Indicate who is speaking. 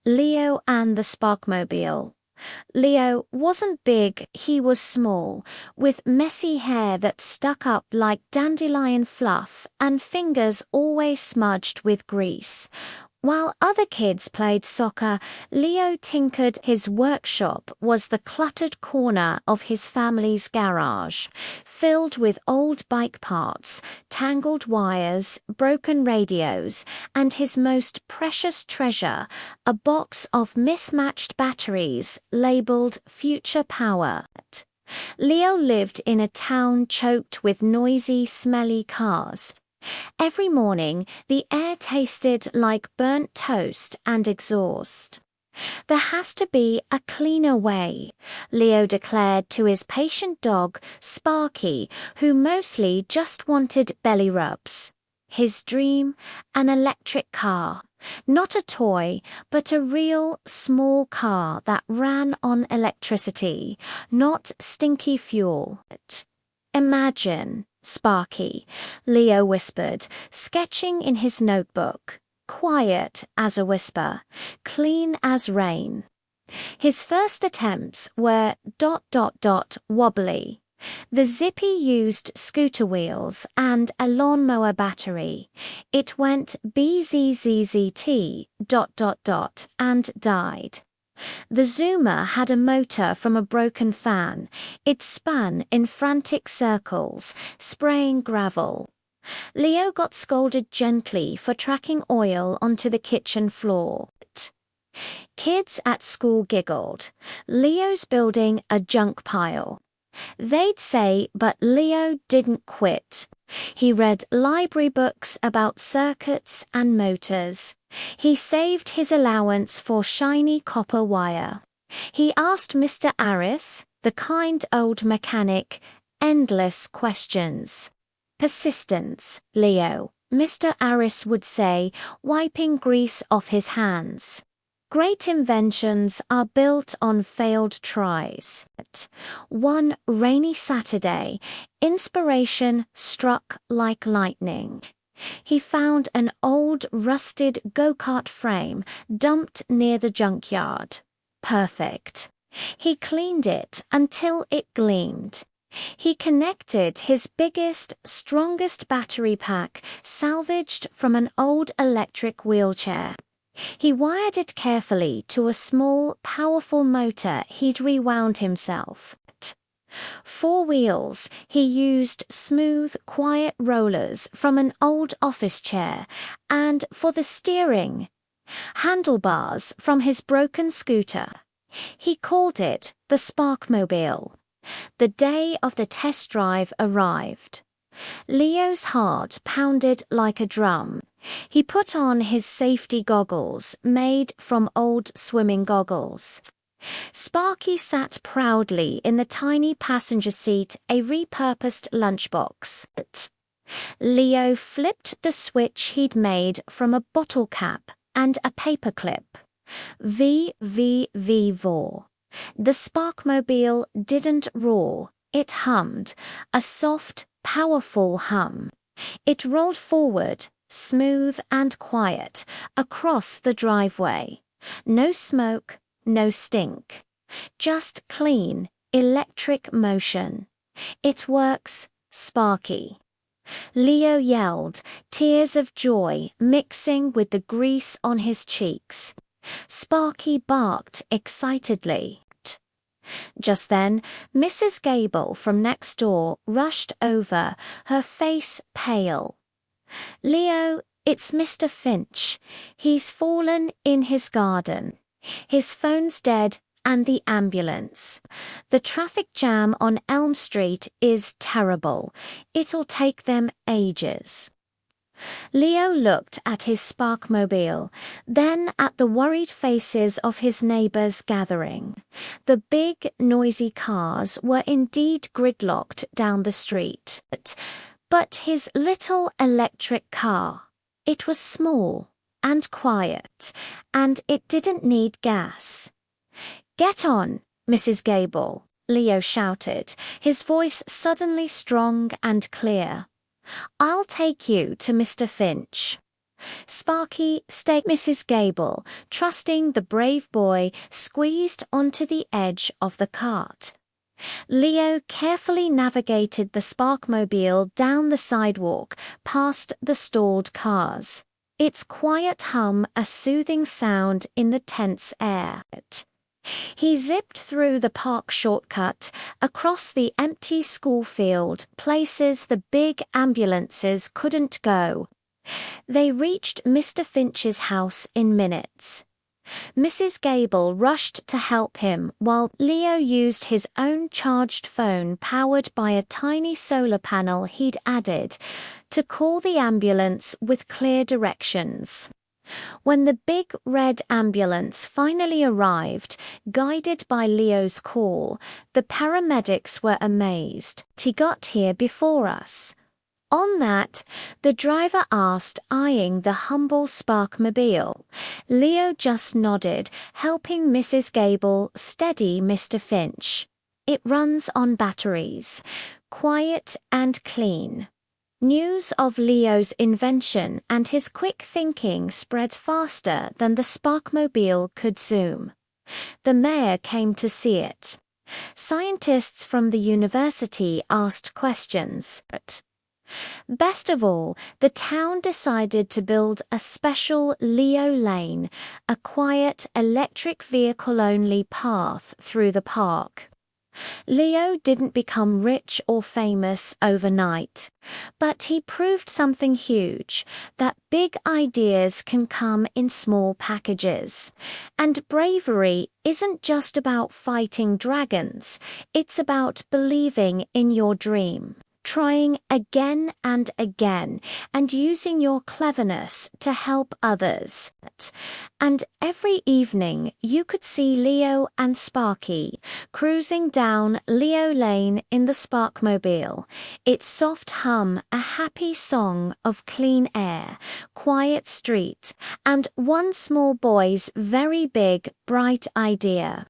Speaker 1: Leo and the Sparkmobile. Leo wasn't big, he was small, with messy hair that stuck up like dandelion fluff and fingers always smudged with grease. While other kids played soccer, Leo tinkered. His workshop was the cluttered corner of his family's garage, filled with old bike parts, tangled wires, broken radios, and his most precious treasure, a box of mismatched batteries labeled Future Power. Leo lived in a town choked with noisy, smelly cars. Every morning, the air tasted like burnt toast and exhaust. "There has to be a cleaner way," Leo declared to his patient dog, Sparky, who mostly just wanted belly rubs. His dream, an electric car. Not a toy, but a real, small car that ran on electricity, not stinky fuel. "Imagine, Sparky," Leo whispered, sketching in his notebook. Quiet as a whisper, clean as rain. His first attempts were ... wobbly. The Zippy used scooter wheels and a lawnmower battery. It went bzzzt ... and died. The Zoomer had a motor from a broken fan. It spun in frantic circles, spraying gravel. Leo got scolded gently for tracking oil onto the kitchen floor. Kids at school giggled. Leo's building a junk pile. They'd say, but Leo didn't quit. He read library books about circuits and motors. He saved his allowance for shiny copper wire. He asked Mr. Arris, the kind old mechanic, endless questions. "Persistence, Leo," Mr. Arris would say, wiping grease off his hands. "Great inventions are built on failed tries." One rainy Saturday, inspiration struck like lightning. He found an old rusted go-kart frame dumped near the junkyard. Perfect. He cleaned it until it gleamed. He connected his biggest, strongest battery pack salvaged from an old electric wheelchair. He wired it carefully to a small, powerful motor he'd rewound himself. 4 wheels, he used smooth, quiet rollers from an old office chair, and for the steering, handlebars from his broken scooter. He called it the Sparkmobile. The day of the test drive arrived. Leo's heart pounded like a drum. He put on his safety goggles, made from old swimming goggles. Sparky sat proudly in the tiny passenger seat, a repurposed lunchbox. Leo flipped the switch he'd made from a bottle cap and a paperclip. V-V-V-vor. The Sparkmobile didn't roar, it hummed, a soft, powerful hum. It rolled forward, smooth and quiet, across the driveway. No smoke, no stink. Just clean, electric motion. "It works, Sparky." Leo yelled, tears of joy mixing with the grease on his cheeks. Sparky barked excitedly. Just then, Mrs. Gable from next door rushed over, her face pale. "Leo, it's Mr. Finch. He's fallen in his garden. His phone's dead and the ambulance. The traffic jam on Elm Street is terrible. It'll take them ages." Leo looked at his Sparkmobile, then at the worried faces of his neighbors gathering. The big, noisy cars were indeed gridlocked down the street. But his little electric car, it was small and quiet, and it didn't need gas. "Get on, Mrs. Gable," Leo shouted, his voice suddenly strong and clear. "I'll take you to Mr. Finch." Sparky stayed. Mrs. Gable, trusting the brave boy, squeezed onto the edge of the cart. Leo carefully navigated the Sparkmobile down the sidewalk, past the stalled cars. Its quiet hum a soothing sound in the tense air. He zipped through the park shortcut, across the empty school field, places the big ambulances couldn't go. They reached Mr. Finch's house in minutes. Mrs. Gable rushed to help him while Leo used his own charged phone powered by a tiny solar panel he'd added to call the ambulance with clear directions. When the big red ambulance finally arrived, guided by Leo's call, the paramedics were amazed. "He got here before us." On that, the driver asked, eyeing the humble Sparkmobile. Leo just nodded, helping Mrs. Gable steady Mr. Finch. "It runs on batteries. Quiet and clean." News of Leo's invention and his quick thinking spread faster than the Sparkmobile could zoom. The mayor came to see it. Scientists from the university asked questions. Best of all, the town decided to build a special Leo Lane, a quiet electric vehicle-only path through the park. Leo didn't become rich or famous overnight, but he proved something huge, that big ideas can come in small packages. And bravery isn't just about fighting dragons, it's about believing in your dream, trying again and again, and using your cleverness to help others. And every evening you could see Leo and Sparky cruising down Leo Lane in the Sparkmobile, its soft hum a happy song of clean air, quiet street, and one small boy's very big, bright idea.